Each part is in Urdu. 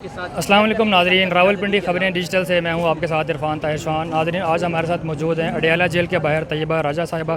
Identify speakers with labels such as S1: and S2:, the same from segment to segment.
S1: السلام علیکم ناظرین، راولپنڈی خبریں ڈیجیٹل سے میں ہوں آپ کے ساتھ عرفان طاہر شان۔ ناظرین، آج ہمارے ساتھ موجود ہیں اڈیالہ جیل کے باہر طیبہ راجہ صاحبہ۔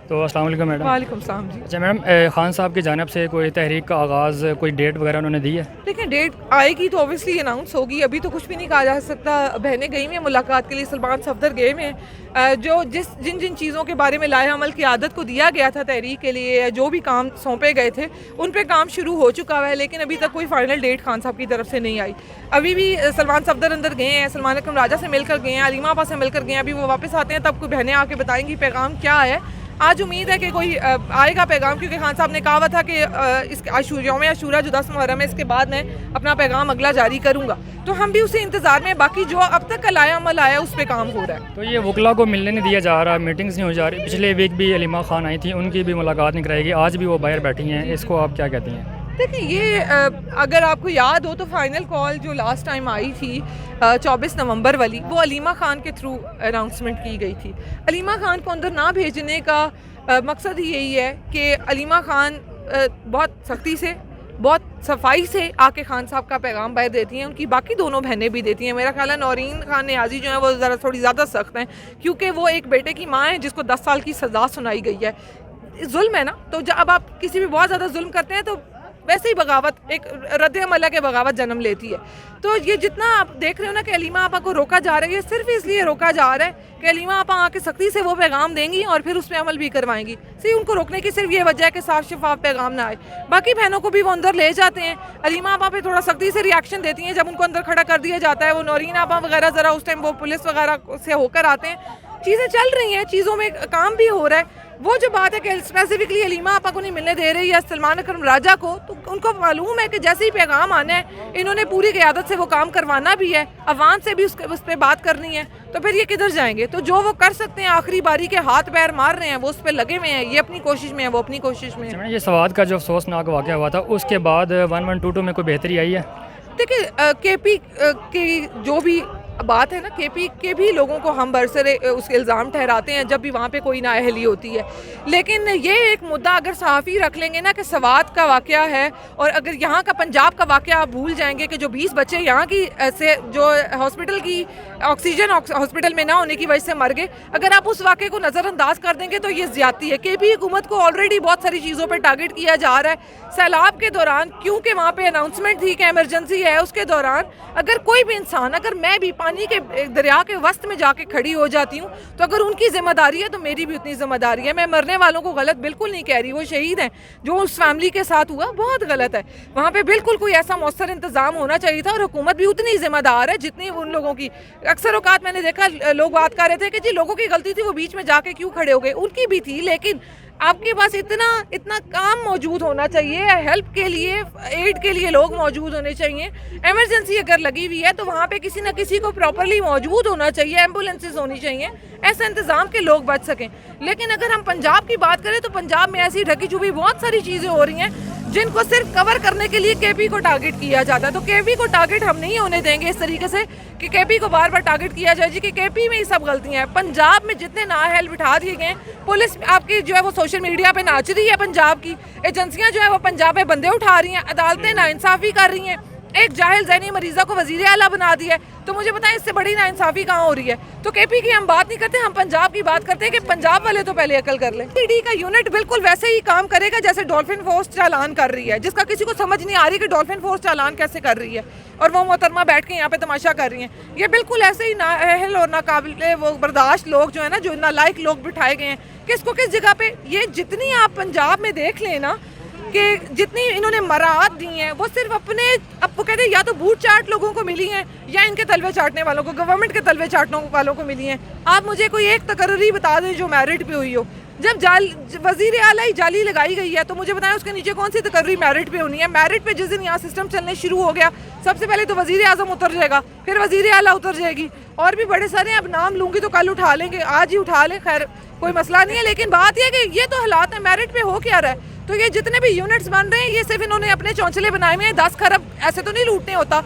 S1: تو السلام علیکم میڈم۔
S2: وعلیکم السلام جی۔
S1: اچھا میڈم، خان صاحب کی جانب سے کوئی تحریک کا آغاز، کوئی ڈیٹ وغیرہ انہوں نے دی ہے؟
S2: دیکھیں، ڈیٹ آئے گی تو اوبیسلی اناؤنس ہوگی، ابھی تو کچھ بھی نہیں کہا جا سکتا۔ بہنیں گئی ہوئی ہیں ملاقات کے لیے، سلمان صفدر گئے ہوئے ہیں۔ جو جن چیزوں کے بارے میں لائحہ عمل کی عادت کو دیا گیا تھا تحریک کے لیے، جو بھی کام سونپے گئے تھے ان پہ کام شروع ہو چکا ہے، لیکن ابھی تک کوئی فائنل ڈیٹ خان صاحب کی طرف سے نہیں آئی۔ ابھی بھی سلمان صفدر اندر گئے ہیں، سلمان اکرم راجہ سے مل کر گئے ہیں، علیمہ آپا سے مل کر گئے ہیں۔ ابھی وہ واپس آتے ہیں تب کوئی بہنیں آ کے بتائیں گی پیغام کیا ہے۔ آج امید ہے کہ کوئی آئے گا پیغام، کیونکہ خان صاحب نے کہا ہوا تھا کہ اس یوم عاشورہ جو 10 محرم ہے، اس کے بعد میں اپنا پیغام اگلا جاری کروں گا، تو ہم بھی اسی انتظار میں۔ باقی جو اب تک کا لائحہ عمل آیا اس پہ کام ہو رہا ہے۔
S1: تو یہ وکلا کو ملنے نہیں دیا جا رہا، میٹنگز نہیں ہو جا رہی۔ پچھلے ویک بھی علیمہ خان آئی تھیں، ان کی بھی ملاقات نہیں کرائی گئی، آج بھی وہ باہر بیٹھی ہیں، اس کو آپ کیا کہتی ہیں؟
S2: دیکھیں، یہ اگر آپ کو یاد ہو تو فائنل کال جو لاسٹ ٹائم آئی تھی 24 نومبر والی، وہ علیمہ خان کے تھرو اناؤنسمنٹ کی گئی تھی۔ علیمہ خان کو اندر نہ بھیجنے کا مقصد ہی یہی ہے کہ علیمہ خان بہت سختی سے، بہت صفائی سے آ کے خان صاحب کا پیغام باہر دیتی ہیں، ان کی باقی دونوں بہنیں بھی دیتی ہیں۔ میرا خیال ہے نورین خان نیازی جو ہیں وہ ذرا تھوڑی زیادہ سخت ہیں، کیونکہ وہ ایک بیٹے کی ماں ہیں جس کو 10 سال کی سزا سنائی گئی ہے۔ ظلم ہے نا، تو جب اب آپ کسی بھی بہت زیادہ ظلم کرتے ہیں تو ویسے ہی بغاوت ایک رد عمل ہے کہ بغاوت جنم لیتی ہے۔ تو یہ جتنا آپ دیکھ رہے ہو نا کہ علیمہ آپا کو روکا جا رہا ہے، یہ صرف اس لیے روکا جا رہا ہے کہ علیمہ آپا آ کے سختی سے وہ پیغام دیں گی اور پھر اس پہ عمل بھی کروائیں گی۔ ان کو روکنے کی صرف یہ وجہ ہے کہ صاف شفاف پیغام نہ آئے۔ باقی بہنوں کو بھی وہ اندر لے جاتے ہیں، علیمہ آپا پہ تھوڑا سختی سے ریاکشن دیتی ہیں جب ان کو اندر کھڑا کر دیا جاتا ہے۔ وہ نورین آپا وغیرہ ذرا اس ٹائم وہ پولیس وغیرہ سے ہو کر آتے ہیں، چیزیں چل رہی ہیں، چیزوں میں کام بھی ہو رہا ہے۔ وہ جو بات ہے کہ اسپیسیفکلی علیمہ آپا کو نہیں ملنے دے رہی یا سلمان اکرم راجہ کو، تو ان کو معلوم ہے کہ جیسے ہی پیغام آنا ہے انہوں نے پوری قیادت سے وہ کام کروانا بھی ہے، عوام سے بھی اس پہ بات کرنی ہے، تو پھر یہ کدھر جائیں گے؟ تو جو وہ کر سکتے ہیں آخری باری کے ہاتھ پیر مار رہے ہیں، وہ اس پہ لگے ہوئے ہیں، یہ اپنی کوشش میں ہے، وہ اپنی کوشش میں ہے۔
S1: یہ سوات کا جو افسوسناک واقعہ ہوا تھا، اس کے بعد 1122 میں کوئی بہتری آئی ہے؟
S2: دیکھیں، کے پی کی جو بھی بات ہے نا، کے پی کے بھی لوگوں کو ہم برسرے اس کے الزام ٹھہراتے ہیں جب بھی وہاں پہ کوئی نااہلی ہوتی ہے، لیکن یہ ایک مدعا اگر صحافی رکھ لیں گے نا کہ سوات کا واقعہ ہے، اور اگر یہاں کا پنجاب کا واقعہ آپ بھول جائیں گے کہ جو 20 بچے یہاں کی سے جو ہاسپٹل کی آکسیجن ہاسپٹل میں نہ ہونے کی وجہ سے مر گئے، اگر آپ اس واقعے کو نظر انداز کر دیں گے تو یہ زیادتی ہے۔ کے پی حکومت کو آلریڈی بہت ساری چیزوں پہ ٹارگٹ کیا جا رہا ہے۔ سیلاب کے دوران کیونکہ وہاں پہ اناؤنسمنٹ تھی کہ ایمرجنسی ہے، اس کے دوران اگر کوئی بھی انسان، اگر میں بھی پانی کے دریا کے وسط میں جا کے کھڑی ہو جاتی ہوں تو اگر ان کی ذمہ داری ہے تو میری بھی اتنی ذمہ داری ہے۔ میں مرنے والوں کو غلط بالکل نہیں کہہ رہی، وہ شہید ہیں، جو اس فیملی کے ساتھ ہوا بہت غلط ہے۔ وہاں پہ بالکل کوئی ایسا مؤثر انتظام ہونا چاہیے تھا، اور حکومت بھی اتنی ذمہ دار ہے جتنی ان لوگوں کی۔ اکثر اوقات میں نے دیکھا لوگ بات کر رہے تھے کہ جی لوگوں کی غلطی تھی، وہ بیچ میں جا کے کیوں کھڑے ہو گئے، ان کی بھی تھی، لیکن آپ کے پاس اتنا کام موجود ہونا چاہیے، ہیلپ کے لیے، ایڈ کے لیے لوگ موجود ہونے چاہیے۔ ایمرجنسی اگر لگی ہوئی ہے تو وہاں پہ کسی نہ کسی کو پراپرلی موجود ہونا چاہیے، ایمبولینسز ہونی چاہیے، ایسا انتظام کہ لوگ بچ سکیں۔ لیکن اگر ہم پنجاب کی بات کریں تو پنجاب میں ایسی ڈھکی چھپی بہت ساری چیزیں ہو رہی ہیں جن کو صرف کور کرنے کے لیے کے پی کو ٹارگٹ کیا جاتا ہے۔ تو کے پی کو ٹارگٹ ہم نہیں ہونے دیں گے اس طریقے سے کہ کے پی کو بار بار ٹارگٹ کیا جائے جی کہ کے پی میں ہی سب غلطیاں ہیں۔ پنجاب میں جتنے نااہل بٹھا دیے گئے، پولیس آپ کی جو ہے وہ سوشل میڈیا پہ ناچ رہی ہے، پنجاب کی ایجنسیاں جو ہے وہ پنجاب میں بندے اٹھا رہی ہیں، عدالتیں ناانصافی کر رہی ہیں، ایک جاہل ذہنی مریضہ کو وزیر اعلیٰ بنا دیا ہے، تو مجھے بتائیں اس سے بڑی ناانصافی کہاں ہو رہی ہے؟ تو کے پی کی ہم بات نہیں کرتے، ہم پنجاب کی بات کرتے ہیں کہ پنجاب والے تو پہلے عقل کر لیں۔ ٹی ڈی کا یونٹ بالکل ویسے ہی کام کرے گا جیسے ڈولفن فورس چالان کر رہی ہے، جس کا کسی کو سمجھ نہیں آ رہی کہ ڈولفن فورس چالان کیسے کر رہی ہے، اور وہ محترمہ بیٹھ کے یہاں پہ تماشا کر رہی ہیں۔ یہ بالکل ایسے ہی نااہل اور ناقابل وہ برداشت لوگ جو ہے نا، جو نالائق لوگ بٹھائے گئے ہیں، کس کو کس جگہ پہ۔ یہ جتنی آپ پنجاب میں دیکھ لیں نا کہ جتنی انہوں نے مراعات دی ہیں، وہ صرف اپنے اب وہ کہتے ہیں یا تو بوٹ چاٹ لوگوں کو ملی ہیں یا ان کے تلوے چاٹنے والوں کو، گورنمنٹ کے تلوے چاٹنے والوں کو ملی ہیں۔ آپ مجھے کوئی ایک تقرری بتا دیں جو میرٹ پہ ہوئی ہو۔ جب وزیر اعلیٰ جالی لگائی گئی ہے تو مجھے بتائیں اس کے نیچے کون سی تقرری میرٹ پہ ہونی ہے؟ میرٹ پہ جس دن یہاں سسٹم چلنے شروع ہو گیا، سب سے پہلے تو وزیر اعظم اتر جائے گا، پھر وزیر اعلیٰ اتر جائے گی، اور بھی بڑے سارے اب نام لوں گی تو کل اٹھا لیں گے، آج ہی اٹھا لیں، خیر کوئی مسئلہ نہیں ہے۔ لیکن بات یہ کہ یہ تو حالات ہیں، میرٹ پہ ہو کیا رہا ہے؟ تو یہ جتنے بھی یونٹس بن رہے ہیں یہ صرف انہوں نے اپنے چونچلے بنائے ہوئے ہیں، 10 کھرب ایسے تو نہیں لوٹنے ہوتا،